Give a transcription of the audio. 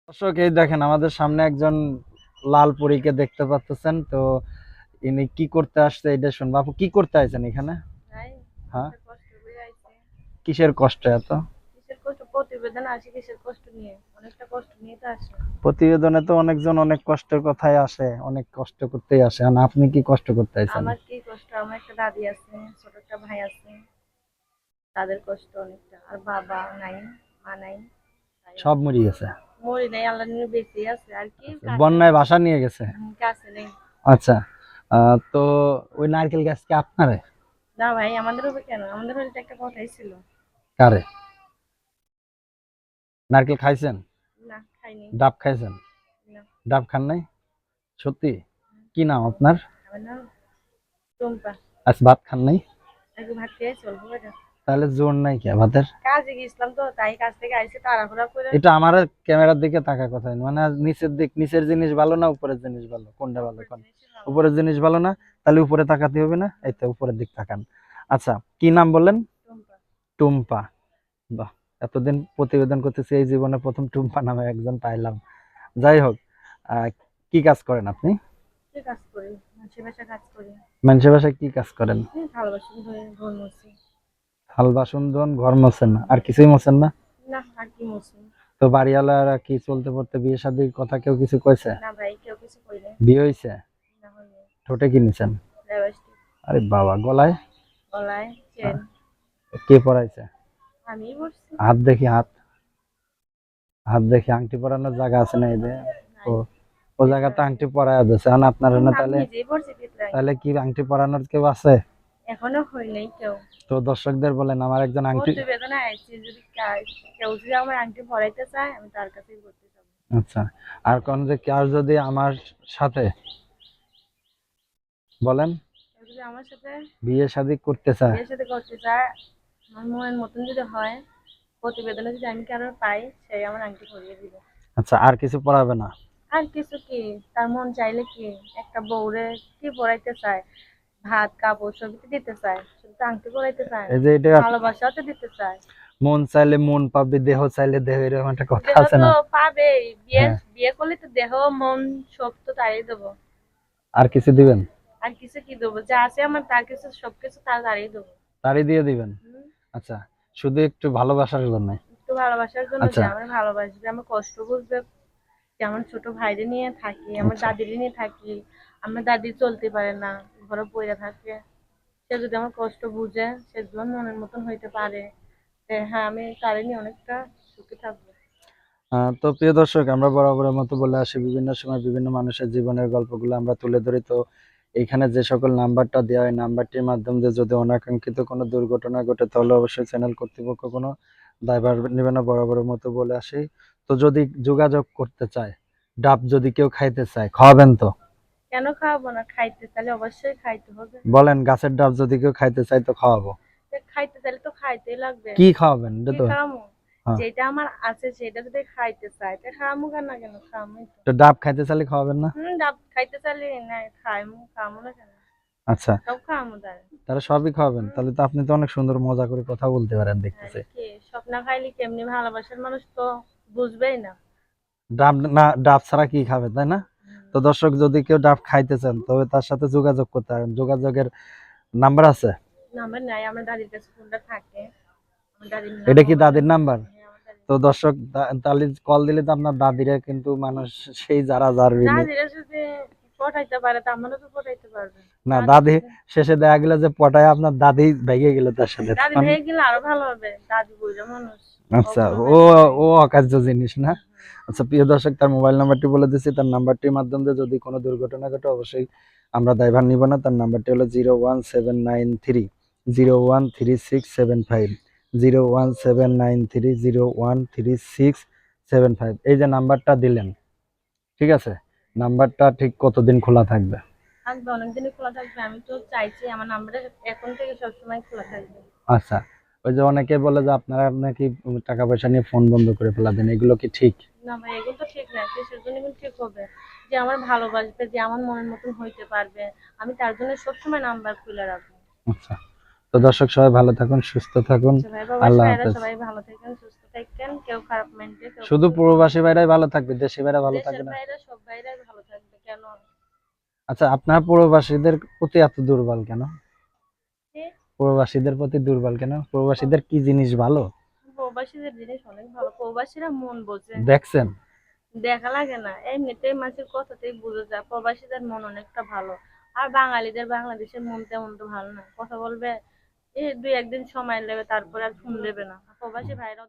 দর্শক এই দেখেন আমাদের সামনে একজন লাল পরীকে দেখতে পাচ্ছেন তো ইনি কি করতে আসছে এটা শুনবো। আপু কি করতে আইছেন এখানে? নাই, হ্যাঁ, একটা কষ্ট করে আইছে। কিসের কষ্ট এত? কিসের কষ্ট? প্রতিবেদন আসে কিসের কষ্ট নিয়ে? অনেকটা কষ্ট নিয়ে তো আসে। প্রতিবেদনে তো অনেকজন অনেক কষ্টের কথাই আসে, অনেক কষ্ট করতেই আসে, আর আপনি কি কষ্ট করতে আইছেন? আমার কি কষ্ট? আমার একটা দাদি আছে, ছোট একটা ভাই আছে, তাদের কষ্ট অনেকটা। আর বাবা নাই, মা নাই, তাই সব আছে। মরে গেছে? মরি নাই, আল্লাহ নিয়ে বেঁচে আছে আর কি, আচ্ছা, কাছে বন্যায় নেই। বাসা নিয়ে গেছে? কাছে নেই। আচ্ছা, তো ওই নারকেল গাছ কি আপনারে? না ভাই, আমাদের হবে কেন? আমাদের হলে তো একটা কথাই ছিল। কারে? নারকেল খাইছেন? না, খাইনি। ডাব খাইছেন? না। ডাব খান নাই? সত্যি? কি নাম আপনার? আমার নাম টুম্পা। আজ ভাত খান নাই? আগে ভাত খেয়ে চলবো এটা। তাহলে জোর নাই কে ভাতের? কাজে গেছিলাম তো, তাই কাজ থেকে আইসে তাড়াহুড়া করে। এটা আমার ক্যামেরার দিকে তাকার কথা না। মানে নিচের দিক, নিচের জিনিস ভালো না উপরের জিনিস ভালো, কোনটা ভালো উপরের কোন? জিনিসই ভালো। উপরের জিনিস ভালো না? তাহলে উপরে তাকাতে হবে না? এই তো উপরের দিক তাকান। আচ্ছা, কি নাম বললেন? টুম্পা। টুম্পা। বাহ, এতদিন প্রতিবেদন করতেছি, এই জীবনে প্রথম টুম্পা নামে একজন পাইলাম। যাই হোক, আহ, কি কাজ করেন আপনি? কি কাজ করি? মাসে মাসে কাজ করি। মানুষের বাসায় কি কাজ করেন? ভালোবাসি ধরে ঘর মুছি। থাল বাসন ধোন, ঘর মোছেন না, আর কিছুই মোছেন না? না, আর কি মুছি? তো বাড়িওয়ালারা কি চলতে পড়তে বিয়ে শাদীর কথা কেউ কিছু কইছে? না ভাই, কেউ কিছু কইলে। বিয়ে হইছে? না হইলে। ঠোঁটে কি নিছেন? লিপস্টিক। আরে বাবা, গলায়? গলায় চেন। কে পরাইছে? আমিই পড়ছি। হাত দেখি, হাত। হাত দেখি, আংটি পরানোর জায়গা আছে না এই যে? ও, নাই। ও জায়গাতে আংটি পরায় দিছে, এখন আপনার না আমি তাহলে? নিজেই পড়ছি ভিতরে। তাহলে কি আংটি পরানোর কেউ আছে? এখনো হই নাই কেউ। তো দর্শকদের বলেন আমার একজন আংটি। প্রতিবেদনে আইছি, যদি কেউ যদি আমার আংটি পরাইতে চায়, আমি তার কাছেই করতে যাবো। আচ্ছা, আর কোন যে কেউ যদি আমার সাথে বলেন কেউ যদি আমার সাথে বিয়ে শাদী করতে চায়? বিয়ের সাথে করতে চায়, আমার মনের মতন যদি হয়, প্রতিবেদনে যদি আমি কারোর পাই, সেই আমার আংটি পরিয়ে দিবে। আচ্ছা, আর কিছু পরাবে না? আর কিছু কি? তার মন চাইলে কি একটা বউরে কি পড়াইতে চায়? ভাত কাপড় সবই তো দিতে চায়, শুধু তো আংটি পড়াইতে চায় এই না। যে এটা, ভালোবাসাও তো দিতে চায়। মন চাইলে মন পাবে, দেহ চাইলে দেহ, এরকম একটা কথা দেহ আছে তো না? পাবেই, বিয়ে হ্যাঁ, বিয়ে করলে তো দেহ মন সব তো তারই দেবো। আর কিছু দিবেন? আর কিছু কি দেবো? যা আছে আমার তার কিছু সবকিছু তার তারই দেবো। তারই দিয়ে দিবেন? হুম। আচ্ছা, শুধু একটু ভালোবাসার জন্য? একটু ভালোবাসার জন্য, যে আচ্ছা, আমার ভালোবাসবে, আমার কষ্ট বুঝবে। যে আমার ছোট ভাইরে নিয়ে থাকি, আমার আচ্ছা। দাদিরে নিয়ে থাকি। আমার দাদি চলতে পারে না, ঘরে পড়ে থাকে। সে যদি আমার কষ্ট বুঝে, সে যদি আমার মনের মতন হইতে পারে, হ্যাঁ, আমি তারে নিয়ে অনেকটা সুখে থাকবো। তো প্রিয় দর্শক, আমরা বরাবরের মতো বলে আসি, বিভিন্ন সময় বিভিন্ন মানুষের জীবনের গল্পগুলো আমরা তুলে ধরি। তো এখানে যে সকল নাম্বারটা দেওয়া হয়, নাম্বারটির মাধ্যমে যদি অনাকাঙ্ক্ষিত কোনো দুর্ঘটনা ঘটে, তাহলে অবশ্যই চ্যানেল কর্তৃপক্ষ কোনো দায়ভার নেবে না, বরাবরের মতো বলে আসি। তো যদি যোগাযোগ করতে চায়, ডাব যদি কেউ খাইতে চায়, খাওয়াবেন তো? কেন খাওয়াবো না? খাইতে চাইলে অবশ্যই খাইতে হবে। বলেন, গাছের ডাব যদি কেউ খাইতে চায় তো খাওয়াবো। খাইতে চাইলে তো খাইতেই লাগবে। কি খাওয়াবেন এটা কি তো? খাওয়ামু? হ্যাঁ, যেটা আমার আছে সেটা যদি খাইতে চাই, তা খাওয়ামু কেন? না কেন খাওয়ামুই তো। তো ডাব খাইতে চাইলে খাওয়াবেন না? ডাব খাইতে চাইলে না খাইমু, খাওয়ামু না কেন? আচ্ছা, সব খাওয়ামু তারে। তাহলে সবই খাওয়াবেন? হুম। তাহলে তো আপনি তো অনেক সুন্দর মজা করে কথা বলতে পারেন আর দেখতেছি। কি, সব না খাইলে কেমনি? ভালোবাসার মানুষ তো বুঝবেই না। ডাব না, ডাব ছাড়া কি খাবে, তাই না? হুম। তো দর্শক, যদি কেউ ডাব খাইতে চান তবে তার সাথে যোগাযোগ করতে পারেন। যোগাযোগের নাম্বার আছে? নাম্বার নাই, আমার দাদির কাছে ফোনটা থাকে। আমার দাদির এটা কি মোবাইল দাদির নাম্বার। নাম্বার? হ্যাঁ, আমার দাদির তো নাম্বার। দর্শক, তাহলে কল দিলে তো আপনার দাদিরা কিন্তু মানুষ সেই যারা যার বিলি। দাদিরা যদি পটাইতে পারে, তা আমারও তো পটাইতে পারবে। না, দাদি দাদি যদি, শেষে দেখা গেল যে পটায় আপনার দাদি ভেঙে গেল তার সাথে, দাদি তখন? ভেঙে গেলে আরো ভালো হবে। দাদি বুঝে মানুষ। আচ্ছা, কখনো ও, ভেঙে যায়। ও অকার্য জিনিস না? হুম। আচ্ছা প্রিয় দর্শক, তার মোবাইল নাম্বারটি বলে দিচ্ছি। তার নাম্বারটির মাধ্যমে যদি কোনো দুর্ঘটনা ঘটে, অবশ্যই আমরা দায়ভার নিব না। তার নাম্বারটি হলো 01793 0133675, 01793 0133675। এই যে নাম্বারটা দিলেন, ঠিক আছে? নাম্বারটা ঠিক কতদিন খোলা থাকবে? থাকবে, অনেকদিনই খোলা থাকবে। আমি তো চাইছি আমার নাম্বারটা এখন থেকে সবসময় খোলা থাকবে। আচ্ছা, ওই যে অনেকে বলে যে আপনারা নাকি টাকা পয়সা নিয়ে ফোন বন্ধ করে ফেলা দেন, এগুলো কি ঠিক? না ভাই, এগুলো তো ঠিক না। কিসের জন্য এগুলো ঠিক হবে? যে আমার ভালোবাসবে, যে আমার মনের মতন হইতে পারবে, আমি তার জন্য সবসময় নাম্বার খুলে রাখবো। আচ্ছা, তো দর্শক সবাই ভালো থাকুন, সুস্থ থাকুন। আচ্ছা ভাই, বাবার আল্লাহ ভাইয়েরা হাফেজ। সবাই ভালো থাকেন, সুস্থ থাকেন। থাকেন, কেউ খারাপ মাইন্ডে, কেউ শুধু প্রবাসী ভাইরাই ভালো থাকবে, দেশি ভাইরা ভালো দেশের থাকবে না? বাইরে সব বাইরে ভালো থাকবে কেন? আচ্ছা, আপনার প্রবাসীদের প্রতি এত দুর্বল কেন? কি? প্রবাসীদের প্রতি দুর্বল কেন? প্রবাসীদের কি জিনিস ভালো প্রবাসীদের জিনিস অনেক ভালো, প্রবাসীরা মন বোঝে। দেখছেন? দেখা লাগে না, এমনিতেই মানুষের কথাতেই বোঝা যায় প্রবাসীদের মন অনেকটা ভালো। আর বাঙালিদের, বাংলাদেশের মন তেমন তো ভালো না, কথা বলবে এই দুই একদিন সময় নেবে, তারপরে আর ফোন দেবে না। আর প্রবাসী ভাইরাও